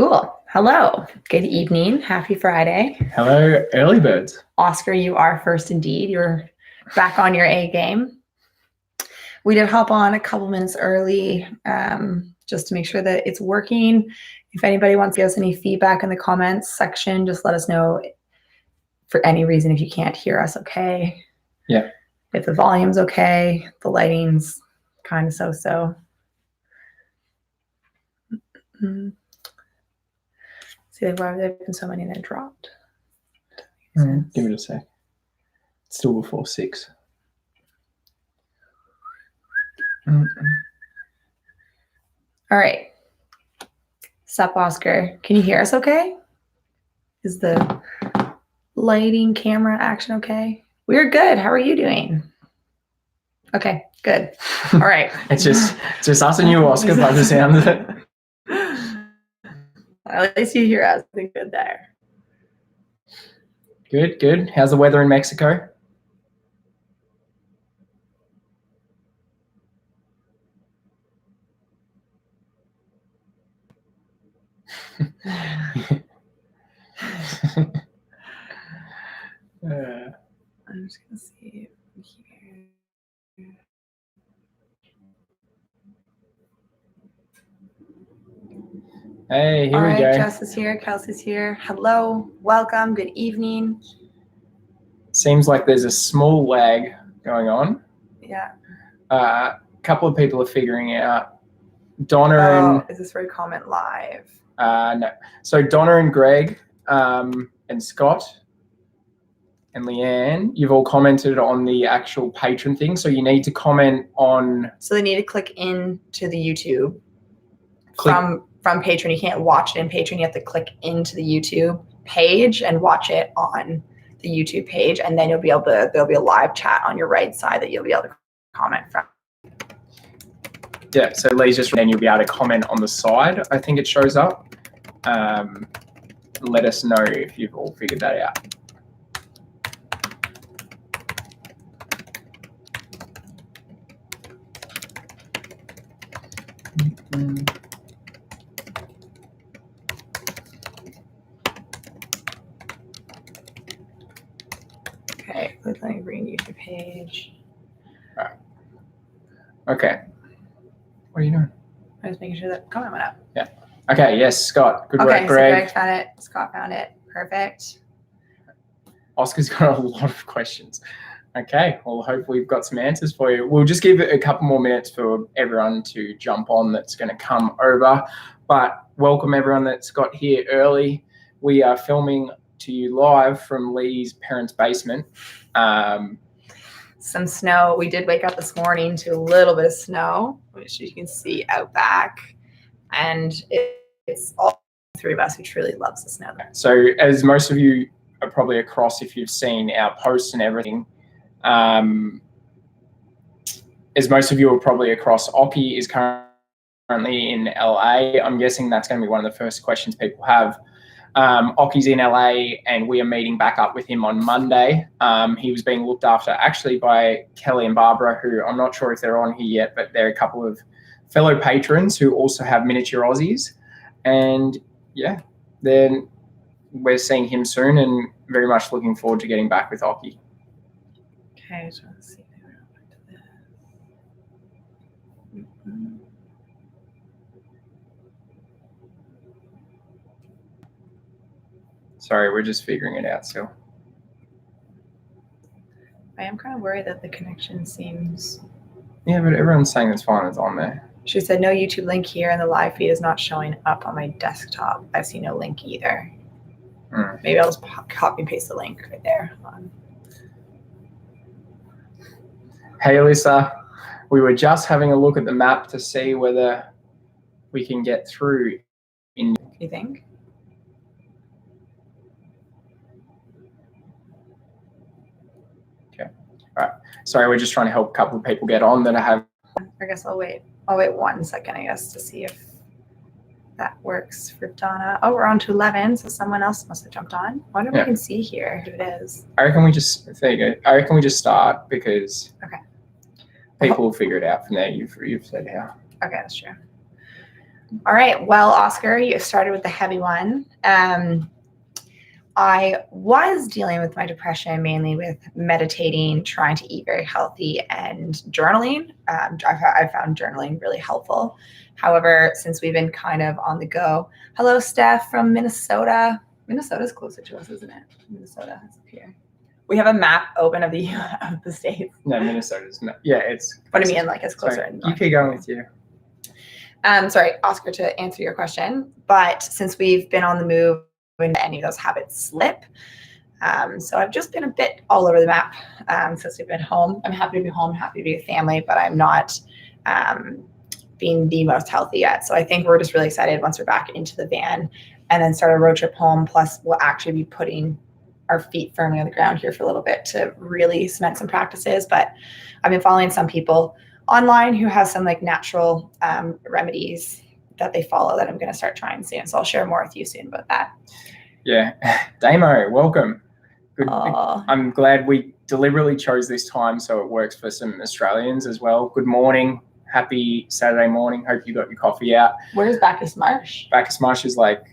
Cool. Hello. Good evening. Happy Friday. Hello, early birds. Oscar, you are first indeed. You're back on your A game. We did hop on a couple minutes early just to make sure that it's working. If anybody wants to give us any feedback in the comments section, just let us know for any reason if you can't hear us okay. Yeah. If the volume's okay, the lighting's kind of so-so. See, why there have been so many that dropped? Give it a sec. It's still before 6. All right. Sup, Oscar? Can you hear us okay? Is the lighting, camera, action okay? We're good. How are you doing? Okay, good. All right. It's just us and you, Oscar, by the sound of it. At least you hear us. I think good there. Good. How's the weather in Mexico? I'm just gonna see here. Hey, here we go. Jess is here. Kelsey's here. Hello. Welcome. Good evening. Seems like there's a small lag going on. Yeah. A couple of people are figuring out. Donna is this where you comment live? No. So Donna and Greg and Scott and Leanne, you've all commented on the actual Patron thing. So you need to comment on. So they need to click into the YouTube from Patron. You can't watch it in Patron. You have to click into the YouTube page and watch it on the YouTube page, and then there'll be a live chat on your right side that you'll be able to comment from. Yeah, so Lee's just then you'll be able to comment on the side. I think it shows up. Let us know if you've all figured that out. Okay, let me bring YouTube page. All right. Okay. What are you doing? I'm just making sure that comment went up. Yeah. Okay, yes, Scott. Good work, Greg. So Greg found it. Scott found it. Perfect. Oscar's got a lot of questions. Okay, well, hopefully we've got some answers for you. We'll just give it a couple more minutes for everyone to jump on that's going to come over. But welcome everyone that's got here early. We are filming to you live from Lee's parents' basement. Some snow. We did wake up this morning to a little bit of snow, which you can see out back. And it's all three of us who truly loves the snow. So as most of you are probably across, if you've seen our posts and everything, as most of you are probably across, Oki is currently in LA. I'm guessing that's going to be one of the first questions people have. Oki's in LA and we are meeting back up with him on Monday. He was being looked after actually by Kelly and Barbara, who I'm not sure if they're on here yet, but they're a couple of fellow patrons who also have miniature Aussies. And yeah, then we're seeing him soon and very much looking forward to getting back with Oki. Okay, so let's see. Sorry, we're just figuring it out still. I am kind of worried that the connection seems... Yeah, but everyone's saying it's fine, it's on there. She said, no YouTube link here, and the live feed is not showing up on my desktop. I see no link either. Maybe I'll just copy and paste the link right there. Hold on. Hey, Alyssa. We were just having a look at the map to see whether we can get through. You think? Okay. All right. Sorry, we're just trying to help a couple of people get on that I have. I guess I'll wait. I'll wait 1 second, I guess, to see if that works for Donna. Oh, we're on to 11, so someone else must have jumped on. I wonder if we can see here who it is. I reckon we just, there you go. I reckon we just start because okay. People will figure it out from there. You've said how. Okay, that's true. All right. Well, Oscar, you started with the heavy one. I was dealing with my depression mainly with meditating, trying to eat very healthy, and journaling. I found journaling really helpful. However, since we've been kind of on the go, hello, Steph from Minnesota. Minnesota's closer to us, isn't it? Minnesota is up here. We have a map open of the states. No, Minnesota's not. Yeah, it's. What do you mean, like it's closer? Sorry, you keep going with you. Sorry, Oscar, to answer your question. But since we've been on the move, when any of those habits slip. So I've just been a bit all over the map since we've been home. I'm happy to be home, happy to be with family, but I'm not being the most healthy yet. So I think we're just really excited once we're back into the van and then start a road trip home. Plus, we'll actually be putting our feet firmly on the ground here for a little bit to really cement some practices. But I've been following some people online who have some like natural remedies that they follow that I'm going to start trying soon. So I'll share more with you soon about that. Yeah. Damo, welcome. Good. I'm glad we deliberately chose this time so it works for some Australians as well. Good morning. Happy Saturday morning. Hope you got your coffee out. Where's Bacchus Marsh? Bacchus Marsh is like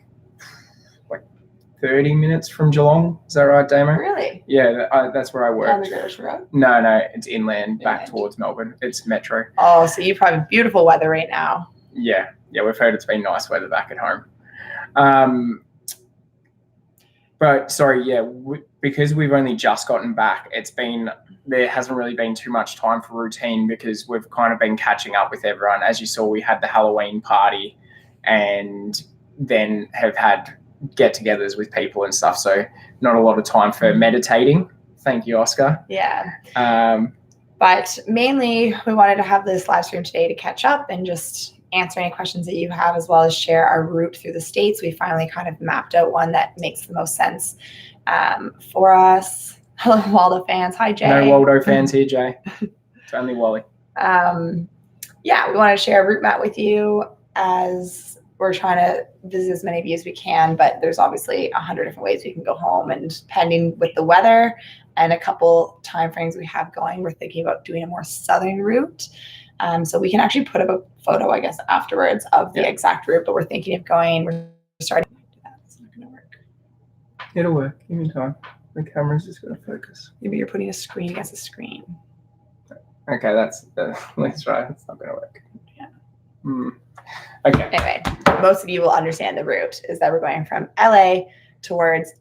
30 minutes from Geelong. Is that right, Damo? Really? Yeah, that's where I work. On the British Road? No, it's inland, back towards Melbourne. It's metro. Oh, so you probably have beautiful weather right now. Yeah, we've heard it's been nice weather back at home. But sorry, because we've only just gotten back, there hasn't really been too much time for routine because we've kind of been catching up with everyone. As you saw, we had the Halloween party and then have had get-togethers with people and stuff. So not a lot of time for meditating. Thank you, Oscar. Yeah. But mainly we wanted to have this live stream today to catch up and just answer any questions that you have, as well as share our route through the states. We finally kind of mapped out one that makes the most sense for us. Hello, Waldo fans. Hi, Jay. No Waldo fans here, Jay. It's only Wally. We want to share a route map with you as we're trying to visit as many of you as we can, but there's obviously 100 different ways we can go home, and depending with the weather and a couple time frames we have going, we're thinking about doing a more southern route. So we can actually put up a photo, I guess, afterwards of the exact route, but we're thinking of we're starting to do that. It's not going to work. It'll work. Give me time. The camera's just going to focus. Maybe you're putting a screen against a screen. Okay, that's right. It's not going to work. Yeah. Okay. Anyway, most of you will understand the route is that we're going from LA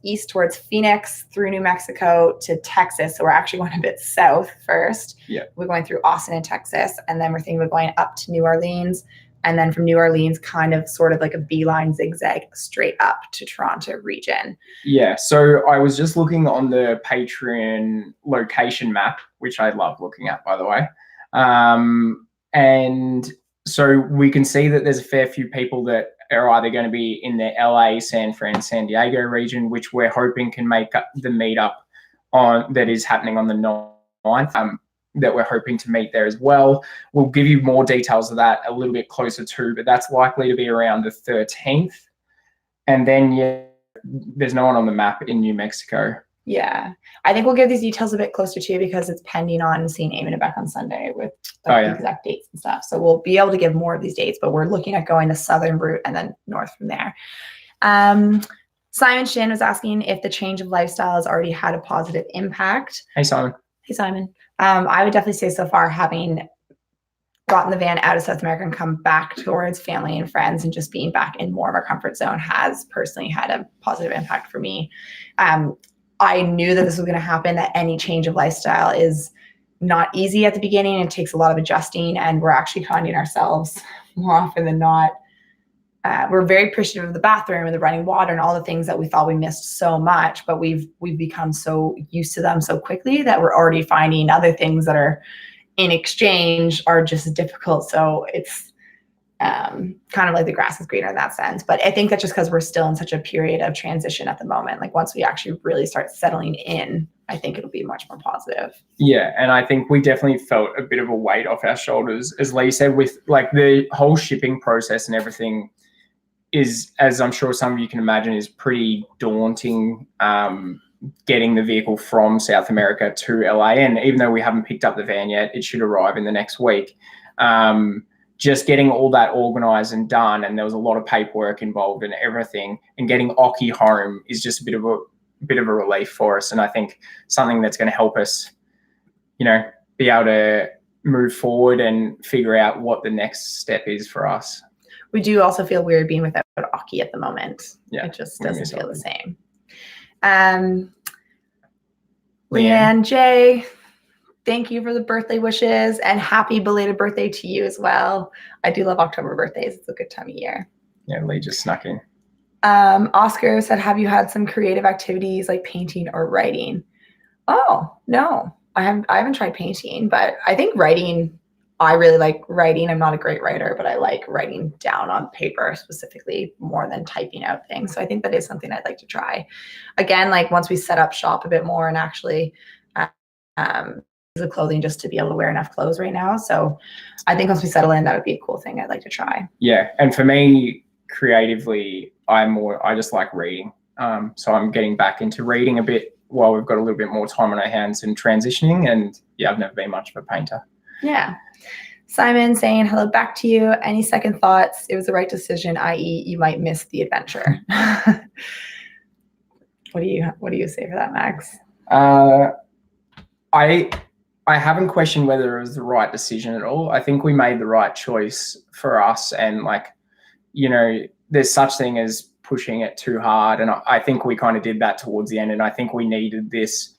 east towards Phoenix, through New Mexico to Texas. So we're actually going a bit south first. Yeah. We're going through Austin and Texas, and then we're thinking of going up to New Orleans, and then from New Orleans, kind of sort of like a beeline zigzag straight up to Toronto region. Yeah. So I was just looking on the Patron location map, which I love looking at, by the way. And so we can see that there's a fair few people that are either going to be in the LA, San Fran, San Diego region, which we're hoping can make up the meetup that is happening on the 9th, that we're hoping to meet there as well. We'll give you more details of that a little bit closer to, but that's likely to be around the 13th. And then, there's no one on the map in New Mexico. Yeah, I think we'll give these details a bit closer to you because it's pending on seeing Eamon and Beck on Sunday with the exact dates and stuff. So we'll be able to give more of these dates, but we're looking at going the southern route and then north from there. Simon Shin was asking if the change of lifestyle has already had a positive impact. Hey, Simon. Hey, Simon. I would definitely say so far, having gotten the van out of South America and come back towards family and friends and just being back in more of our comfort zone has personally had a positive impact for me. I knew that this was going to happen, that any change of lifestyle is not easy at the beginning. It takes a lot of adjusting, and we're actually finding ourselves more often than not. We're very appreciative of the bathroom and the running water and all the things that we thought we missed so much, but we've become so used to them so quickly that we're already finding other things that are in exchange are just as difficult. So it's kind of like the grass is greener in that sense. But I think that's just because we're still in such a period of transition at the moment. Like once we actually really start settling in, I think it'll be much more positive. Yeah, and I think we definitely felt a bit of a weight off our shoulders, as Lee said, with like the whole shipping process and everything is, as I'm sure some of you can imagine, is pretty daunting. Getting the vehicle from South America to LA, and even though we haven't picked up the van yet, it should arrive in the next week. just getting all that organized and done, and there was a lot of paperwork involved and everything, and getting Oki home is just a bit of a relief for us. And I think something that's going to help us, you know, be able to move forward and figure out what the next step is for us. We do also feel weird being without Oki at the moment. Yeah, it just doesn't feel the same. Leanne J, thank you for the birthday wishes, and happy belated birthday to you as well. I do love October birthdays. It's a good time of year. Yeah, Lee just snuck in. Oscar said, have you had some creative activities like painting or writing? Oh, no, I haven't tried painting, but I think writing, I really like writing. I'm not a great writer, but I like writing down on paper specifically more than typing out things. So I think that is something I'd like to try. Again, like once we set up shop a bit more and actually the clothing, just to be able to wear enough clothes right now. So I think once we settle in, that would be a cool thing I'd like to try. Yeah, and for me, creatively, I just like reading. So I'm getting back into reading a bit while we've got a little bit more time on our hands and transitioning. And yeah, I've never been much of a painter. Yeah. Simon saying, hello back to you. Any second thoughts? It was the right decision, i.e. you might miss the adventure. What do you say for that, Max? I haven't questioned whether it was the right decision at all. I think we made the right choice for us, and like, you know, there's such thing as pushing it too hard, and I think we kind of did that towards the end, and I think we needed this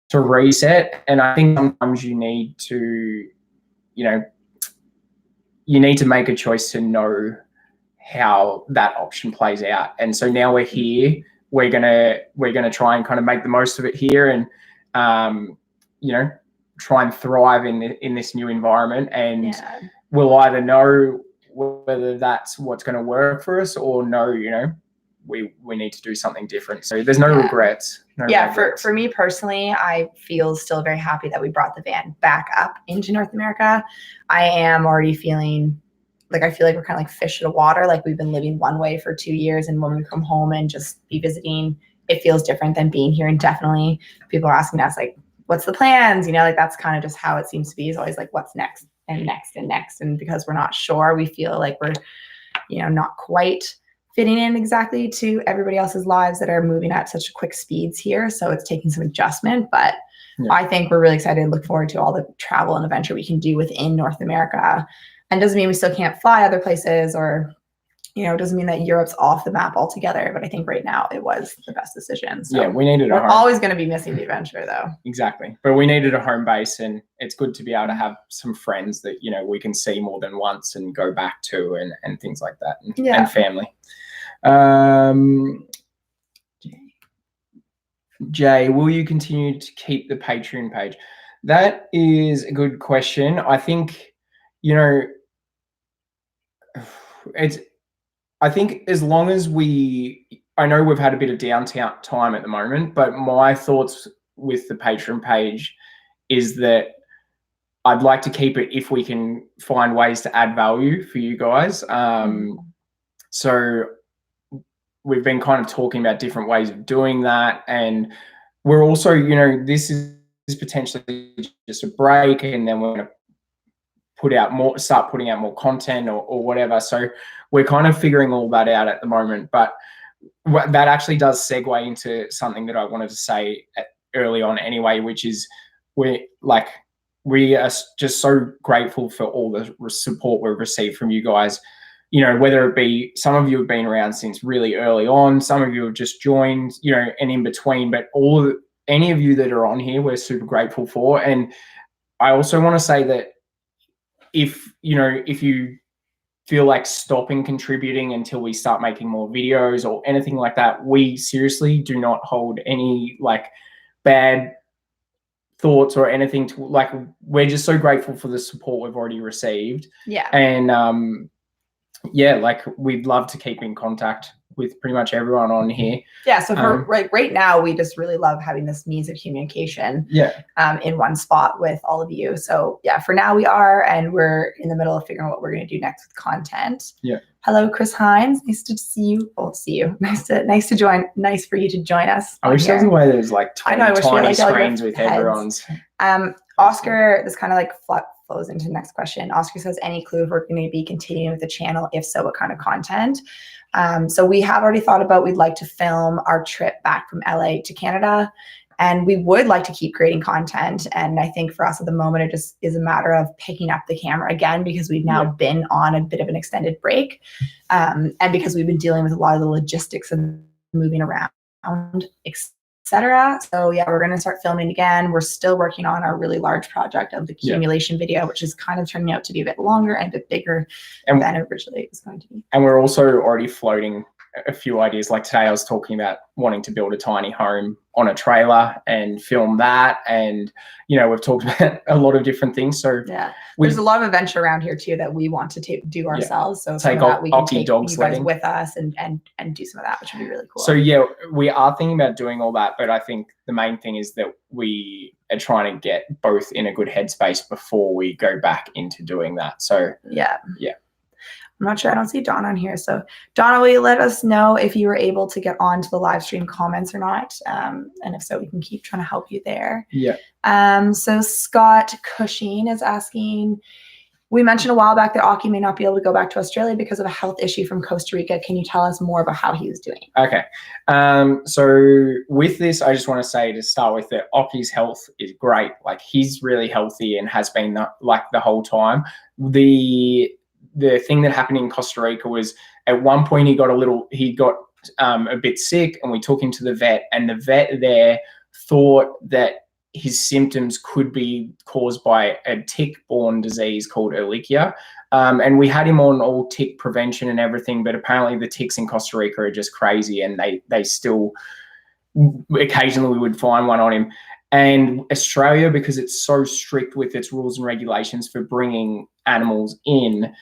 to reset. And I think sometimes you need to, you know, make a choice to know how that option plays out. And so now we're here. We're gonna try and kind of make the most of it here, and you know, try and thrive in this new environment. And we'll either know whether that's what's going to work for us, or no, you know, we need to do something different. So there's no regrets. For me personally, I feel still very happy that we brought the van back up into North America. I am already feeling like, I feel like we're kind of like fish in the water. Like we've been living one way for 2 years, and when we come home and just be visiting, it feels different than being here indefinitely. People are asking us like, what's the plans? You know, like that's kind of just how it seems to be, is always like, what's next and next and next. And because we're not sure, we feel like we're, you know, not quite fitting in exactly to everybody else's lives that are moving at such quick speeds here. So it's taking some adjustment, but I think we're really excited and look forward to all the travel and adventure we can do within North America. And doesn't mean we still can't fly other places, or, you know, it doesn't mean that Europe's off the map altogether, but I think right now it was the best decision. So yeah, we needed we're always going to be missing the adventure though. Exactly. But we needed a home base, and it's good to be able to have some friends that, you know, we can see more than once and go back to, and things like that, and family. Jay, will you continue to keep the Patreon page? That is a good question. I think, you know, I think as long as I know we've had a bit of downtime at the moment, but my thoughts with the Patreon page is that I'd like to keep it if we can find ways to add value for you guys. So we've been kind of talking about different ways of doing that. And we're also, you know, this is potentially just a break, and then we're going to start putting out more content or whatever. So we're kind of figuring all that out at the moment. But that actually does segue into something that I wanted to say early on anyway, which is we are just so grateful for all the support we've received from you guys. You know, whether it be, some of you have been around since really early on, some of you have just joined, you know, and in between, but any of you that are on here, we're super grateful for. And I also want to say that if you feel like stopping contributing until we start making more videos or anything like that, we seriously do not hold any like bad thoughts or anything to, like, we're just so grateful for the support we've already received. Yeah. And yeah, like we'd love to keep in contact with pretty much everyone on here. Yeah, so for right now, we just really love having this means of communication in one spot with all of you. So yeah, for now we are, and we're in the middle of figuring out what we're going to do next with content. Yeah. Hello, Chris Hines. Nice to see you. Oh, see you. Nice to join. Nice for you to join us. I wish there was a way there's like tiny screens with everyone's. Oscar, this kind of like flows into the next question. Oscar says, any clue if we're going to be continuing with the channel? If so, what kind of content? So we have already thought about, we'd like to film our trip back from LA to Canada, and we would like to keep creating content. And I think for us at the moment, it just is a matter of picking up the camera again, because we've now been on a bit of an extended break, and because we've been dealing with a lot of the logistics of moving around, etc. So yeah, we're going to start filming again. We're still working on our really large project of the accumulation video, which is kind of turning out to be a bit longer and a bit bigger than originally it was going to be. And we're also already floating a few ideas. Like today I was talking about wanting to build a tiny home on a trailer and film that, and we've talked about a lot of different things. So yeah, there's a lot of adventure around here too that we want to do ourselves. So take that we can take dog you guys sledding with us and do some of that, which would be really cool. So yeah, we are thinking about doing all that, but I think the main thing is that we are trying to get both in a good headspace before we go back into doing that. So yeah. I'm not sure. I don't see Donna on here. So Donna, will you let us know if you were able to get onto the live stream comments or not? And if so, we can keep trying to help you there. Yeah. So Scott Cushing is asking, we mentioned a while back that Aki may not be able to go back to Australia because of a health issue from Costa Rica. Can you tell us more about how he was doing? Okay. So with this, I just want to say to start with that Aki's health is great. Like he's really healthy and has been like the whole time. The thing that happened in Costa Rica was at one point he got a bit sick, and we took him to the vet, and the vet there thought that his symptoms could be caused by a tick-borne disease called Ehrlichia. And we had him on all tick prevention and everything, but apparently the ticks in Costa Rica are just crazy, and they still occasionally we would find one on him. And Australia, because it's so strict with its rules and regulations for bringing animals in,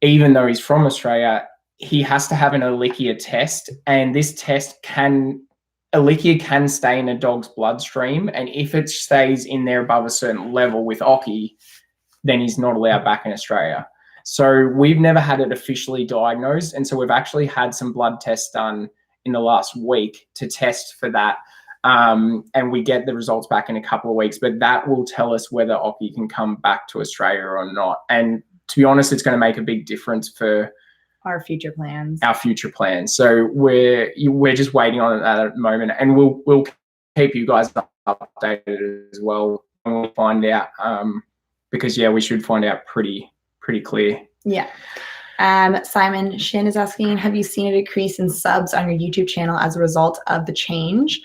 even though he's from Australia, he has to have an Ehrlichia test, and this test Ehrlichia can stay in a dog's bloodstream, and if it stays in there above a certain level with Aki, then he's not allowed back in Australia. So we've never had it officially diagnosed, and so we've actually had some blood tests done in the last week to test for that, and we get the results back in a couple of weeks, but that will tell us whether Aki can come back to Australia or not. And to be honest, it's going to make a big difference for our future plans. So we're just waiting on that at the moment, and we'll keep you guys updated as well when we find out. Because we should find out pretty clear. Yeah. Simon Shin is asking, have you seen a decrease in subs on your YouTube channel as a result of the change?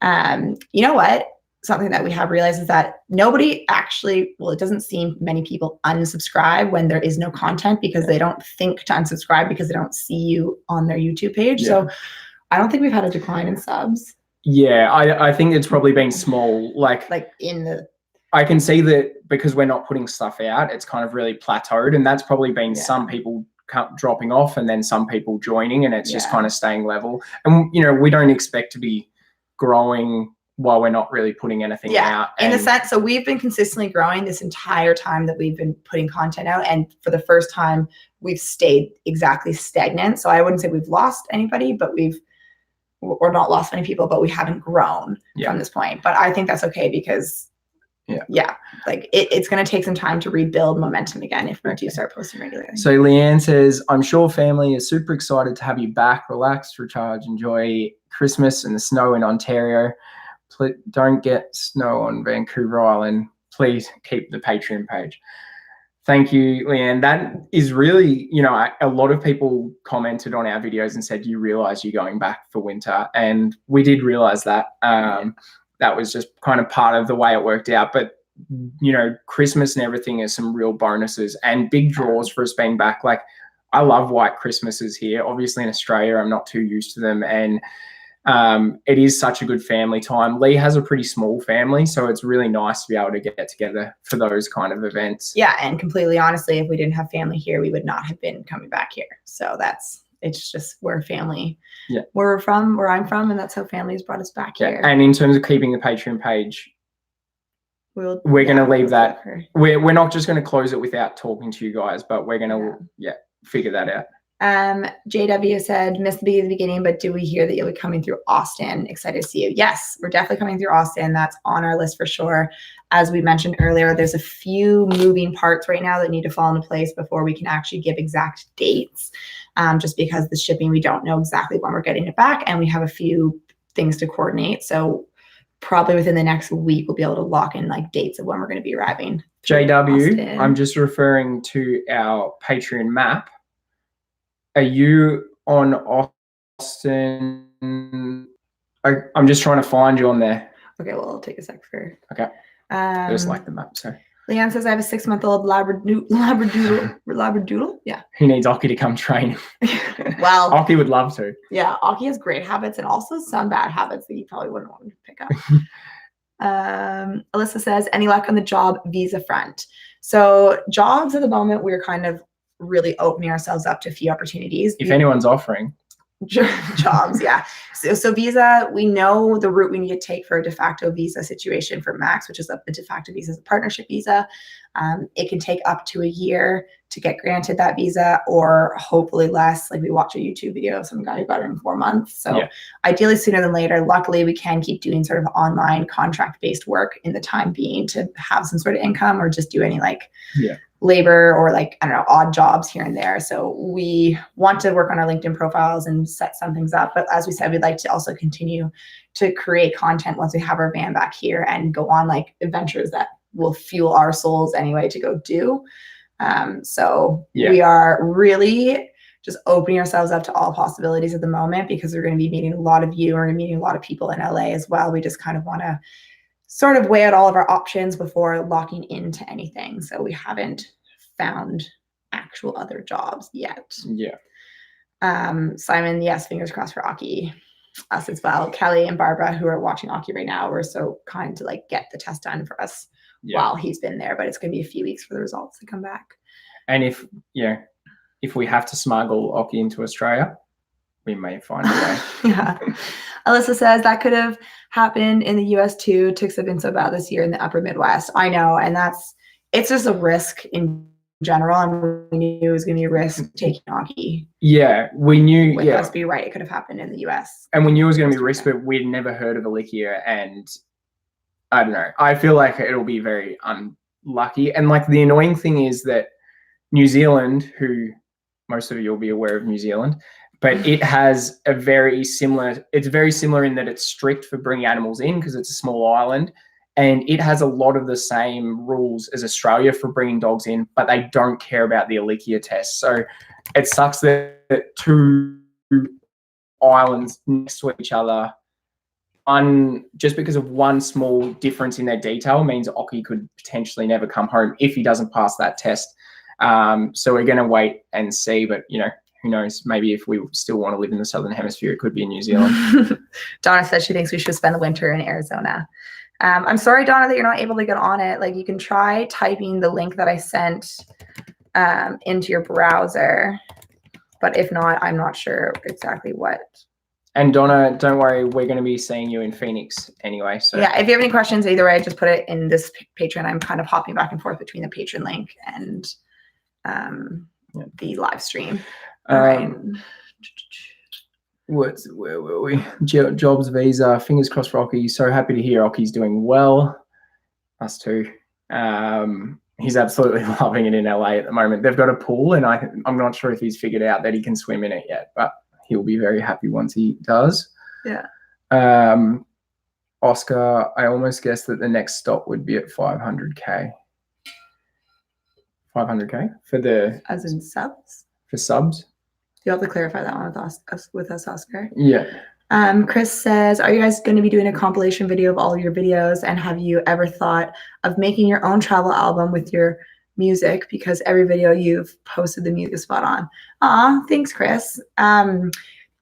You know what? Something that we have realized is that nobody actually, it doesn't seem many people unsubscribe when there is no content, because they don't think to unsubscribe because they don't see you on their YouTube page. So I don't think we've had a decline in subs. Yeah, I think it's probably been small. I can see that because we're not putting stuff out, it's kind of really plateaued, and that's probably been some people dropping off and then some people joining, and it's just kind of staying level. And we don't expect to be growing while we're not really putting anything out. In a sense, so we've been consistently growing this entire time that we've been putting content out, and for the first time we've stayed exactly stagnant. So I wouldn't say we've lost anybody, but or not lost many people, but we haven't grown from this point. But I think that's okay, because it's going to take some time to rebuild momentum again if we do start posting regularly. So Leanne says, I'm sure family is super excited to have you back. Relax, recharge, enjoy Christmas and the snow in Ontario. Don't get snow on Vancouver Island. Please keep the Patreon page. Thank you, Leanne. That is really, a lot of people commented on our videos and said, you realize you're going back for winter. And we did realize that. That was just kind of part of the way it worked out. But, Christmas and everything is some real bonuses and big draws for us being back. Like, I love white Christmases here. Obviously in Australia, I'm not too used to them. And it is such a good family time. Lee has a pretty small family, so it's really nice to be able to get together for those kind of events. Yeah, and completely honestly, if we didn't have family here, we would not have been coming back here. So it's just where family, where I'm from, and that's how family's brought us back here. And in terms of keeping the Patreon page, we're going to leave that. We're not just going to close it without talking to you guys, but we're going to figure that out. JW said, missed the beginning, but do we hear that you'll be coming through Austin? Excited to see you. Yes, we're definitely coming through Austin. That's on our list for sure. As we mentioned earlier, there's a few moving parts right now that need to fall into place before we can actually give exact dates. Just because the shipping, we don't know exactly when we're getting it back, and we have a few things to coordinate. So probably within the next week, we'll be able to lock in like dates of when we're going to be arriving. JW, I'm just referring to our Patreon map. Are you on Austin? I'm just trying to find you on there. Okay, well, I'll take a sec for. Okay. Just like the map, so. Leanne says, I have a 6-month-old Labradoodle. Yeah. He needs Aki to come train. Well, Aki would love to. Yeah, Aki has great habits and also some bad habits that you probably wouldn't want him to pick up. Alyssa says, any luck on the job visa front? So jobs at the moment, we're kind of really opening ourselves up to a few opportunities. If anyone's offering. Jobs, yeah. So visa, we know the route we need to take for a de facto visa situation for Max, which is a de facto visa is a partnership visa. It can take up to a year to get granted that visa, or hopefully less. Like we watched a YouTube video of some guy who got it in 4 months. So yeah. Ideally sooner than later. Luckily, we can keep doing sort of online contract-based work in the time being to have some sort of income, or just do any like labor or like, I don't know, odd jobs here and there. So we want to work on our LinkedIn profiles and set some things up. But as we said, we'd like to also continue to create content once we have our van back here and go on like adventures that will fuel our souls anyway to go do. We are really just opening ourselves up to all possibilities at the moment, because we're going to be meeting a lot of you, or meeting a lot of people in LA as well. We just kind of want to sort of weigh out all of our options before locking into anything. So we haven't found actual other jobs yet. Yeah. Simon, yes, fingers crossed for Aki. Us as well. Kelly and Barbara, who are watching Aki right now, were so kind to like get the test done for us while he's been there, but it's going to be a few weeks for the results to come back. And if we have to smuggle Aki into Australia, we may find a way. Yeah. Alyssa says that could have happened in the US too. Ticks have been so bad this year in the upper Midwest. I know. And it's just a risk in general. And we knew it was going to be a risk taking Aki. Yeah. We knew. With us be right. It could have happened in the US. And we knew it was going to be a risk, but we'd never heard of Alicia. And I don't know. I feel like it'll be very unlucky. And like the annoying thing is that New Zealand, who most of you will be aware of New Zealand, but it has it's very similar in that it's strict for bringing animals in because it's a small island, and it has a lot of the same rules as Australia for bringing dogs in, but they don't care about the Alicia test. So it sucks that two islands next to each other, just because of one small difference in their detail, means Aki could potentially never come home if he doesn't pass that test. So we're going to wait and see, but who knows? Maybe if we still want to live in the Southern Hemisphere, it could be in New Zealand. Donna says she thinks we should spend the winter in Arizona. I'm sorry, Donna, that you're not able to get on it. Like, you can try typing the link that I sent into your browser, but if not, I'm not sure exactly what. And Donna, don't worry, we're going to be seeing you in Phoenix anyway. So yeah, if you have any questions, either way, just put it in this Patreon. I'm kind of hopping back and forth between the Patreon link and the live stream. Where were we? Jobs visa. Fingers crossed for Aki. So happy to hear Aki's doing well. Us too. He's absolutely loving it in LA at the moment. They've got a pool, and I'm not sure if he's figured out that he can swim in it yet, but he'll be very happy once he does. Yeah. Oscar, I almost guessed that the next stop would be at 500K. 500K for the. As in subs. For subs. You'll have to clarify that one with us, Oscar. Yeah. Chris says, are you guys going to be doing a compilation video of all your videos? And have you ever thought of making your own travel album with your music? Because every video you've posted, the music is spot on. Aw, thanks, Chris. The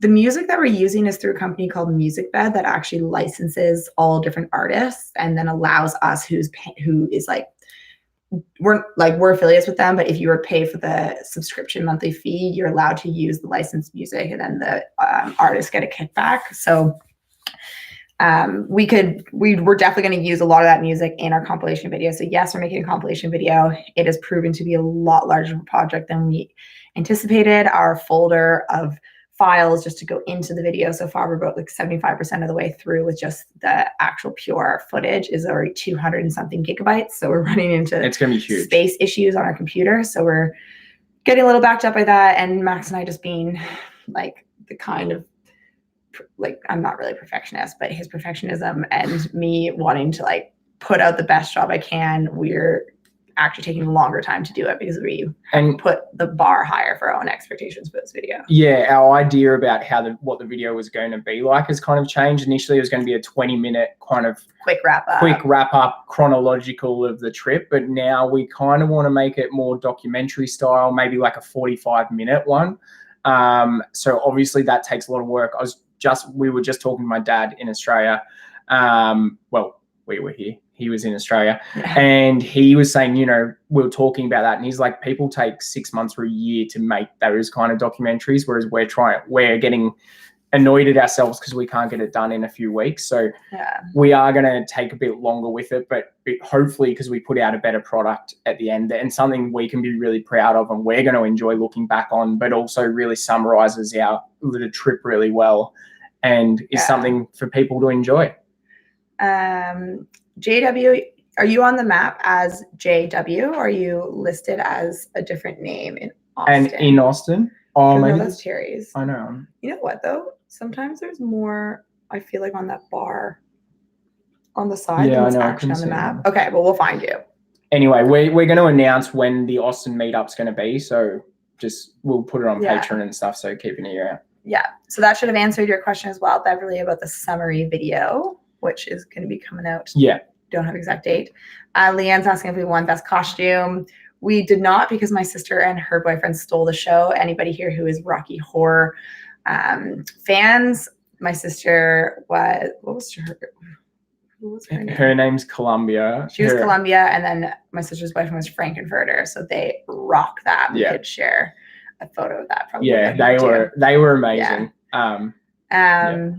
music that we're using is through a company called MusicBed that actually licenses all different artists and then allows us who is like, we're affiliates with them, but if you were to pay for the subscription monthly fee, you're allowed to use the licensed music, and then the artists get a kickback. So we're definitely going to use a lot of that music in our compilation video. So yes, we're making a compilation video. It has proven to be a lot larger of a project than we anticipated. Our folder of files just to go into the video so far, we're about like 75% of the way through with just the actual pure footage is already 200 and something gigabytes. So we're running into it's going to be huge space issues on our computer. So we're getting a little backed up by that. And Max and I just being like the kind of like, I'm not really a perfectionist, but his perfectionism and me wanting to like put out the best job I can, we're actually taking a longer time to do it because we put the bar higher for our own expectations for this video. Yeah, our idea about what the video was going to be like has kind of changed. Initially, it was going to be a 20-minute kind of quick wrap up, chronological of the trip. But now we kind of want to make it more documentary style, maybe like a 45-minute one. So obviously that takes a lot of work. We were just talking to my dad in Australia. Well, we were here. He was in Australia, and he was saying, we were talking about that, and he's like, people take 6 months or a year to make those kind of documentaries, whereas we're getting annoyed at ourselves because we can't get it done in a few weeks. So we are going to take a bit longer with it, but hopefully because we put out a better product at the end and something we can be really proud of and we're going to enjoy looking back on, but also really summarizes the trip really well and is something for people to enjoy. JW, are you on the map as JW or are you listed as a different name in Austin? And in Austin? Oh, maybe that's Terry's. I know. You know what though? Sometimes there's more, I feel like, on that bar on the side than it's actually on the map. Okay, well, we'll find you. Anyway, we're going to announce when the Austin meetup's going to be, so we'll put it on Patron and stuff, so keep an ear out. Yeah, so that should have answered your question as well, Beverly, about the summary video, which is going to be coming out. Yeah. Don't have exact date. Leanne's asking if we won best costume. We did not because my sister and her boyfriend stole the show. Anybody here who is Rocky Horror fans, my sister who was her name? Her name's Columbia. She was Columbia, and then my sister's boyfriend was Frankenfurter. So they rock that. We could share a photo of that probably. Yeah, they were amazing. Yeah.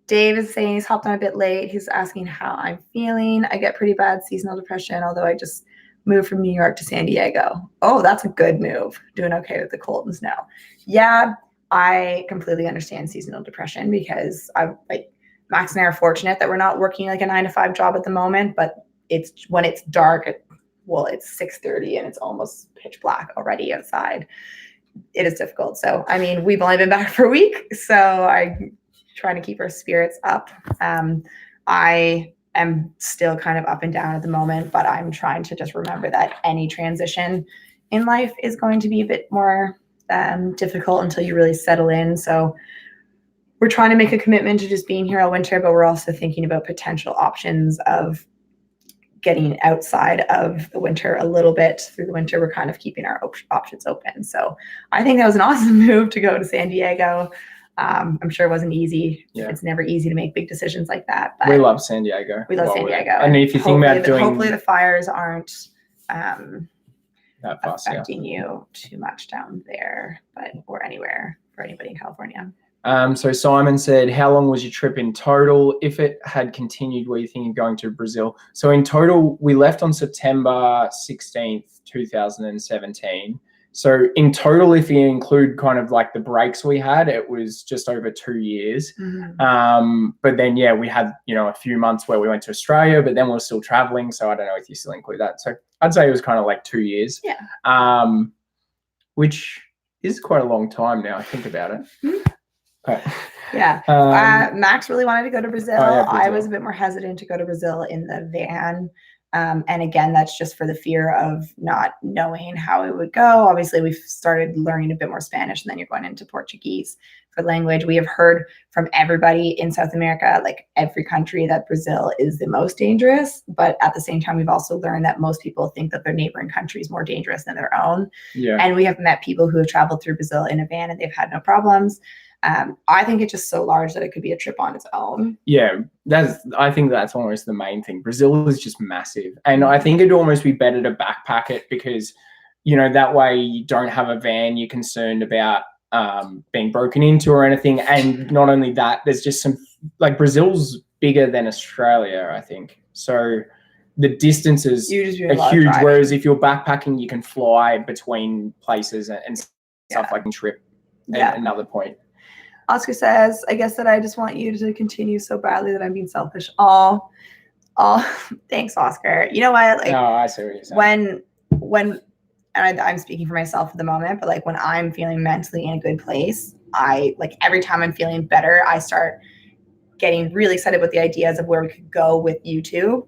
Dave is saying he's hopped on a bit late. He's asking how I'm feeling. I get pretty bad seasonal depression, although I just moved from New York to San Diego. Oh, that's a good move. Doing okay with the cold and snow. Yeah, I completely understand seasonal depression because Max and I are fortunate that we're not working like a 9-to-5 job at the moment, but when it's dark, it's 6:30 and it's almost pitch black already outside. It is difficult. So, I mean, we've only been back for a week, so I'm trying to keep our spirits up. I am still kind of up and down at the moment, but I'm trying to just remember that any transition in life is going to be a bit more difficult until you really settle in. So we're trying to make a commitment to just being here all winter, but we're also thinking about potential options of getting outside of the winter a little bit. Through the winter, we're kind of keeping our options open. So I think that was an awesome move to go to San Diego. I'm sure it wasn't easy. Yeah. It's never easy to make big decisions like that. But we love San Diego. We love San Diego. And if you think about hopefully the fires aren't affecting you too much down there, or anywhere for anybody in California. So Simon said, how long was your trip in total? If it had continued, were you thinking of going to Brazil? So in total, we left on September 16th, 2017. So in total, if you include kind of like the breaks we had, it was just over 2 years. Mm-hmm. But then, we had, a few months where we went to Australia, but then we were still traveling. So I don't know if you still include that. So I'd say it was kind of like 2 years. Yeah. Which is quite a long time now. I think about it. Mm-hmm. Yeah. Max really wanted to go to Brazil. I was a bit more hesitant to go to Brazil in the van. And again, that's just for the fear of not knowing how it would go. Obviously, we've started learning a bit more Spanish, and then you're going into Portuguese for language. We have heard from everybody in South America, like every country, that Brazil is the most dangerous. But at the same time, we've also learned that most people think that their neighboring country is more dangerous than their own. Yeah. And we have met people who have traveled through Brazil in a van and they've had no problems. I think it's just so large that it could be a trip on its own. Yeah, I think that's almost the main thing. Brazil is just massive. And I think it'd almost be better to backpack it because, that way you don't have a van you're concerned about being broken into or anything. And not only that, there's just some, like, Brazil's bigger than Australia, I think. So the distances You just do a are lot of huge. driving. Whereas if you're backpacking, you can fly between places and stuff like trip. Yeah. Another point. Oscar says, I guess that I just want you to continue so badly that I'm being selfish. Thanks, Oscar. You know what? Like, No, I see what you're saying. when and I'm speaking for myself at the moment, but like when I'm feeling mentally in a good place, I like every time I'm feeling better, I start getting really excited with the ideas of where we could go with YouTube.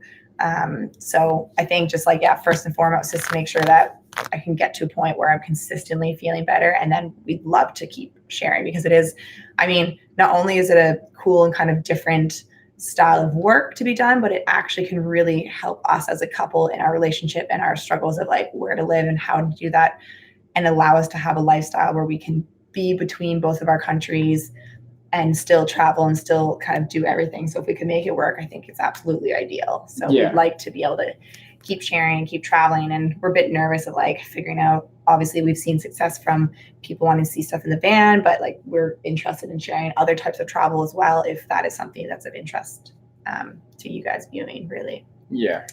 So I think just like, first and foremost is to make sure that I can get to a point where I'm consistently feeling better. And then we'd love to keep sharing because it is, I mean, not only is it a cool and kind of different style of work to be done, but it actually can really help us as a couple in our relationship and our struggles of like where to live and how to do that and allow us to have a lifestyle where we can be between both of our countries and still travel and still kind of do everything. So if we can make it work, I think it's absolutely ideal. So we'd like to be able to keep sharing and keep traveling. And we're a bit nervous of like figuring out, obviously we've seen success from people wanting to see stuff in the van, but like we're interested in sharing other types of travel as well, if that is something that's of interest to you guys viewing, really. Yeah.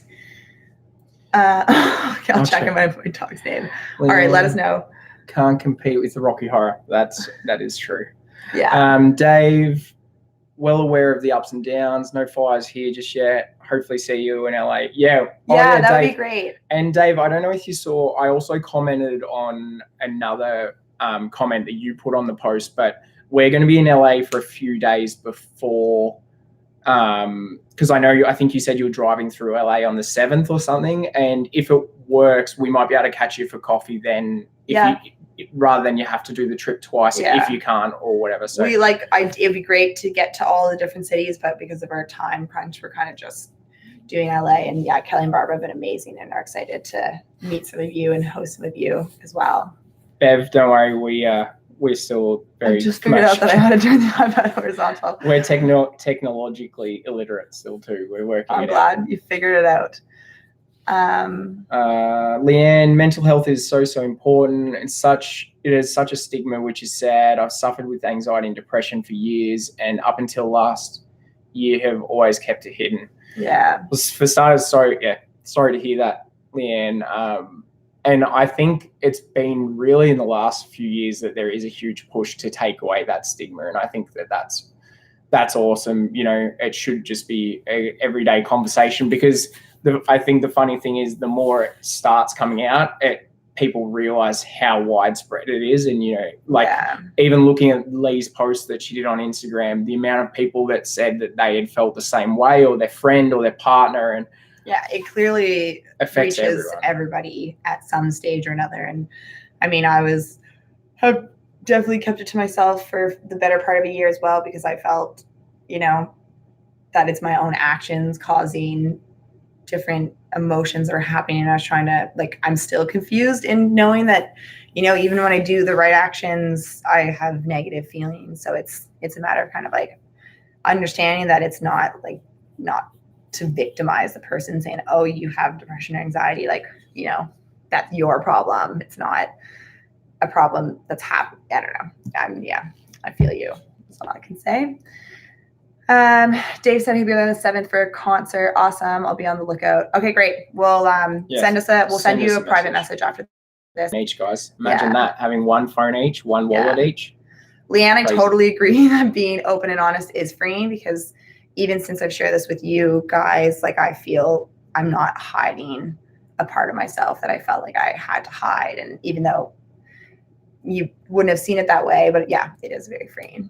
Okay, I'll check my dog's name. All right, let us know. Can't compete with the Rocky Horror. That is true. Yeah. Dave, well aware of the ups and downs. No fires here just yet. Hopefully see you in LA. Yeah. That Dave, would be great. And Dave, I don't know if you saw, I also commented on another comment that you put on the post, but we're going to be in LA for a few days before, because I think you said you were driving through LA on the 7th or something. And if it works, we might be able to catch you for coffee then. Rather than you have to do the trip twice if you can't or whatever. So it'd be great to get to all the different cities, but because of our time crunch, we're kind of just doing LA. And Kelly and Barbara have been amazing and are excited to meet some of you and host some of you as well. Bev, don't worry, we're still very. I just figured out that I had to turn the iPad horizontal. We're technologically illiterate still too. We're working. I'm glad you figured it out. Leanne, mental health is so important. It is such a stigma, which is sad. I've suffered with anxiety and depression for years, and up until last year have always kept it hidden. Yeah. For starters, sorry to hear that, Leanne. And I think it's been really in the last few years that there is a huge push to take away that stigma, and I think that's awesome. You know, it should just be a everyday conversation because. I think the funny thing is the more it starts coming out, people realize how widespread it is. And, you know, even looking at Lee's post that she did on Instagram, the amount of people that said that they had felt the same way or their friend or their partner. And it clearly affects everybody at some stage or another. And I mean, have definitely kept it to myself for the better part of a year as well, because I felt, you know, that it's my own actions causing different emotions that are happening. And I was trying to, I'm still confused in knowing that, you know, even when I do the right actions, I have negative feelings. So it's a matter of kind of understanding that it's not to victimize the person saying, oh, you have depression or anxiety. You know, that's your problem. It's not a problem that's happening. I don't know. I feel you. That's all I can say. Dave said he'll be there on the 7th for a concert. Awesome. I'll be on the lookout. Okay, great. We'll send you a private message after this. Each, guys. Imagine that, having one phone each, one wallet each. Leanne, I totally agree that being open and honest is freeing, because even since I've shared this with you guys, I feel I'm not hiding a part of myself that I felt like I had to hide. And even though you wouldn't have seen it that way, but it is very freeing.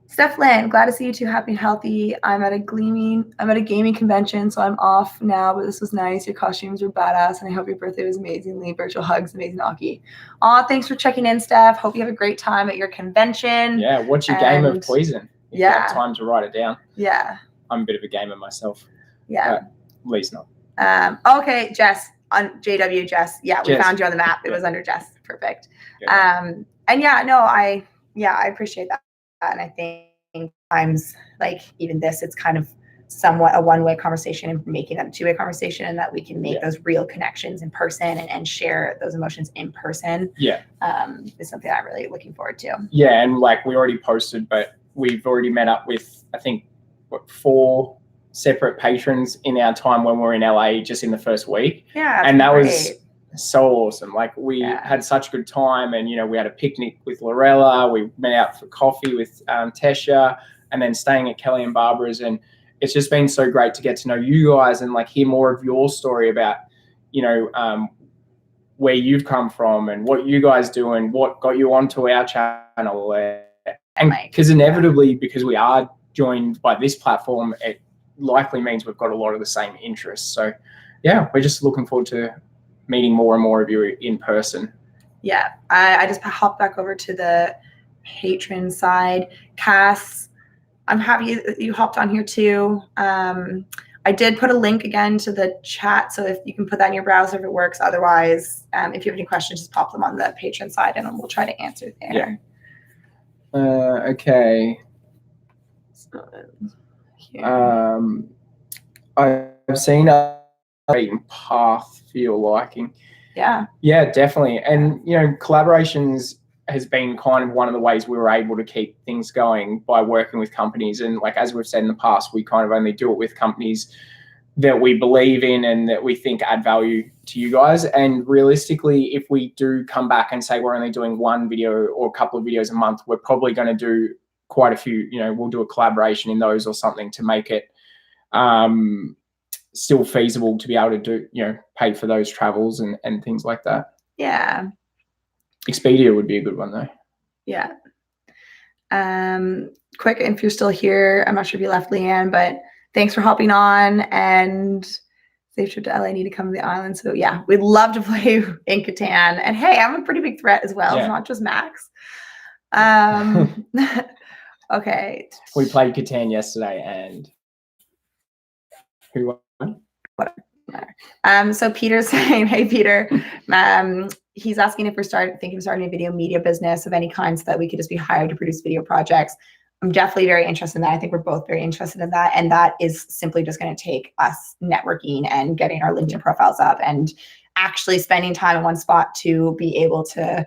Steph Lynn, glad to see you two happy and healthy. I'm at a gaming convention, so I'm off now, but this was nice. Your costumes were badass, and I hope your birthday was amazingly. Virtual hugs, amazing hockey. Aw, thanks for checking in, Steph. Hope you have a great time at your convention. Yeah, what's your game of Poison? If you have time to write it down. Yeah. I'm a bit of a gamer myself. Yeah. Lee's not. Okay, Jess, on JW, Jess. Yeah, we found you on the map. It was under Jess. Perfect. Yeah. I appreciate that. And I think times even this, it's kind of somewhat a one-way conversation and making that a two-way conversation, and that we can make those real connections in person and share those emotions in person. Is something I'm really looking forward to. Yeah, and we already posted, but we've already met up with, I think, 4 separate patrons in our time when we were in LA just in the first week. Yeah, and that great. was so awesome. Like we had such a good time, and we had a picnic with Lorella. We went out for coffee with Tesha, and then staying at Kelly and Barbara's, and it's just been so great to get to know you guys and like hear more of your story about where you've come from and what you guys do and what got you onto our channel. And because inevitably, because we are joined by this platform, it likely means we've got a lot of the same interests. So yeah, we're just looking forward to meeting more and more of you in person. Yeah, I just hopped back over to the patron side. Cass, I'm happy you hopped on here too. I did put a link again to the chat, so if you can put that in your browser if it works. Otherwise, if you have any questions, just pop them on the patron side and we'll try to answer there. Yeah. Okay. I've seen a path for your liking. Yeah, definitely. And collaborations has been kind of one of the ways we were able to keep things going by working with companies. And like as we've said in the past, we kind of only do it with companies that we believe in and that we think add value to you guys. And realistically, if we do come back and say we're only doing one video or a couple of videos a month, we're probably going to do quite a few. We'll do a collaboration in those or something to make it still feasible to be able to do, pay for those travels and things like that. Yeah. Expedia would be a good one though. Yeah. Quick, if you're still here, I'm not sure if you left, Leanne, but thanks for hopping on, and safe trip to LA. Need to come to the island. So yeah, we'd love to play in Catan. And hey, I'm a pretty big threat as well. Yeah. It's not just Max. Okay. We played Catan yesterday, and who won? So Peter's saying, hey Peter, he's asking if we're thinking of starting a video media business of any kind so that we could just be hired to produce video projects. I'm definitely very interested in that. I think we're both very interested in that. And that is simply just going to take us networking and getting our LinkedIn profiles up and actually spending time in one spot to be able to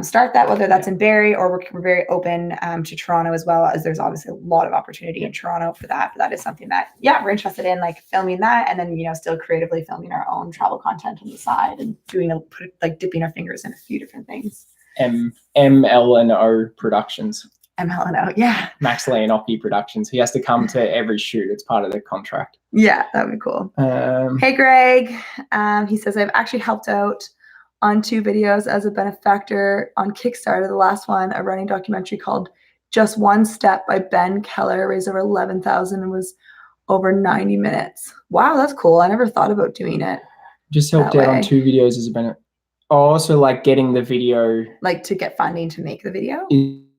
start that, whether that's in Barrie or we're very open to Toronto as well, as there's obviously a lot of opportunity in Toronto for that. But that is something that, we're interested in, like filming that and then, still creatively filming our own travel content on the side and doing dipping our fingers in a few different things. ML&O Productions. ML&O, yeah. Max Leonocki Productions. He has to come to every shoot. It's part of the contract. Yeah, that would be cool. Hey, Greg. He says, I've actually helped out on 2 videos as a benefactor on Kickstarter. The last one, a running documentary called Just One Step by Ben Keller, raised over $11,000 and was over 90 minutes. Wow, that's cool. I never thought about doing it. Just helped out on 2 videos as a benefit. Also, like getting the video, like to get funding to make the video.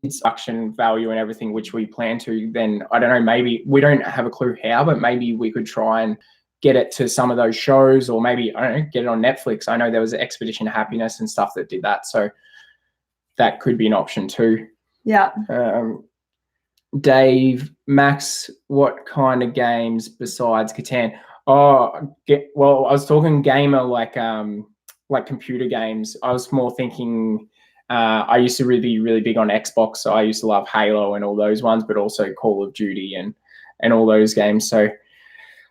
Its production value and everything, which we plan to. Then I don't know. Maybe we don't have a clue how, but maybe we could try and get it to some of those shows, or maybe, I don't know, get it on Netflix. I know there was Expedition Happiness and stuff that did that. So that could be an option too. Yeah. Dave, Max, what kind of games besides Catan? Well, I was talking gamer, like computer games. I was more thinking, I used to be really big on Xbox. So I used to love Halo and all those ones, but also Call of Duty and all those games. So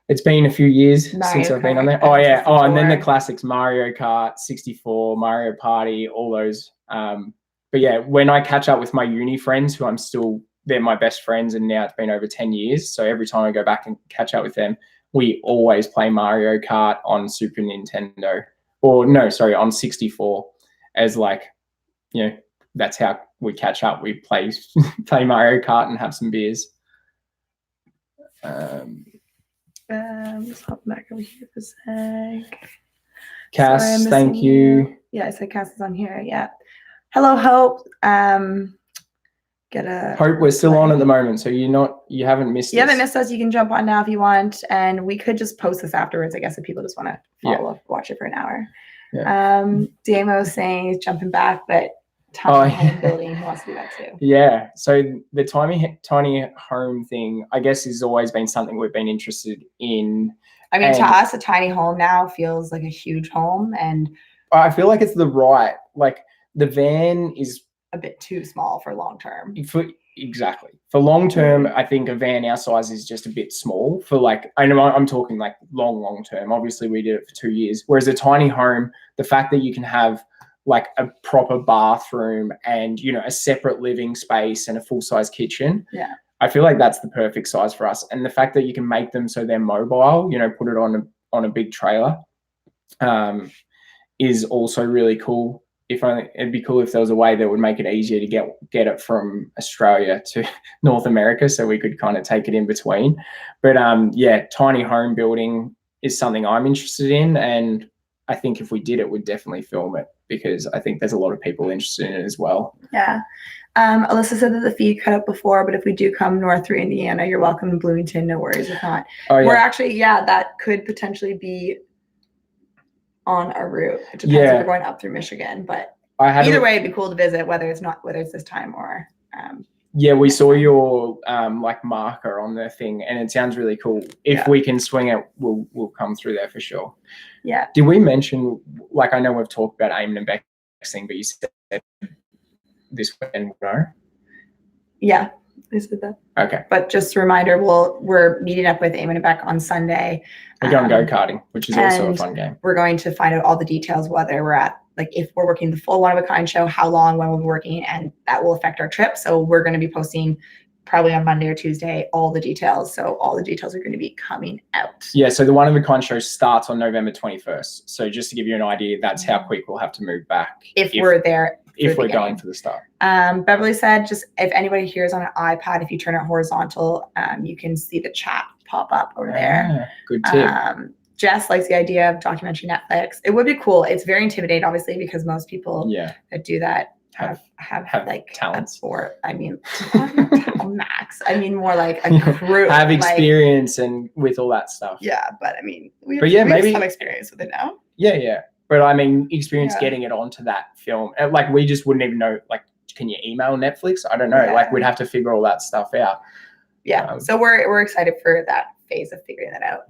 it's been a few years since I've been on there. Oh, yeah. Oh, and then the classics, Mario Kart, 64, Mario Party, all those. But yeah, when I catch up with my uni friends who they're my best friends, and now it's been over 10 years. So every time I go back and catch up with them, we always play Mario Kart on Super Nintendo. Or no, sorry, on 64 as that's how we catch up. We play Mario Kart and have some beers. Just hop back over here for a sec. Cass, sorry, thank you. Yeah, I said Cass is on here. Yeah. Hello, Hope. Hope, we're still on at the moment, so you haven't missed us. You haven't missed us. You can jump on now if you want, and we could just post this afterwards, I guess, if people just want to follow up, watch it for an hour. Yeah. Damo's saying he's jumping back, but tiny home building, he wants to do that too. Yeah. So the tiny home thing, I guess, has always been something we've been interested in. I mean, to us, a tiny home now feels like a huge home, and I feel like it's the van is a bit too small for long term. Exactly. For long term, I think a van our size is just a bit small for like, I know I'm talking like long term. Obviously we did it for 2 years. Whereas a tiny home, the fact that you can have like a proper bathroom and, you know, a separate living space and a full size kitchen. Yeah. I feel like that's the perfect size for us. And the fact that you can make them so they're mobile, you know, put it on a big trailer, is also really cool. It'd be cool if there was a way that would make it easier to get it from Australia to North America, so we could kind of take it in between. But yeah, tiny home building is something I'm interested in, and I think if we did it, we'd definitely film it because I think there's a lot of people interested in it as well. Yeah. Alyssa said that the feed cut up before, but if we do come north through Indiana, you're welcome in Bloomington. No worries if not. Oh, yeah. We're actually, that could potentially be on our route. It depends if we're going up through Michigan, but either way, it'd be cool to visit, whether it's this time or. Yeah, we saw your like marker on the thing, and it sounds really cool. If we can swing it, we'll come through there for sure. Yeah. Did we mention, like, I know we've talked about Eamon and Beck's thing, but you said this weekend, no? Yeah, I said that. Okay. But just a reminder, we're meeting up with Eamon and Beck on Sunday. We're going go-karting, which is also a fun game. We're going to find out all the details, whether we're at, like, if we're working the full one-of-a-kind show, how long, when we'll be working, and that will affect our trip. So we're going to be posting probably on Monday or Tuesday all the details. So all the details are going to be coming out. Yeah, so the one-of-a-kind show starts on November 21st. So just to give you an idea, that's how quick we'll have to move back. If we're there. If we're going for the start. Beverly said, just if anybody here is on an iPad, if you turn it horizontal, you can see the chat pop up over there. Good tip. Jess likes the idea of documentary Netflix. It would be cool. It's very intimidating, obviously, because most people that do that have like talents. Or I mean, max. I mean, more like a group. Have experience and with all that stuff. Yeah, but I mean, we maybe have some experience with it now. Yeah. But I mean, experience getting it onto that film. Like, we just wouldn't even know, like, can you email Netflix? I don't know. Yeah. Like, we'd have to figure all that stuff out. Yeah. So we're excited for that phase of figuring that out.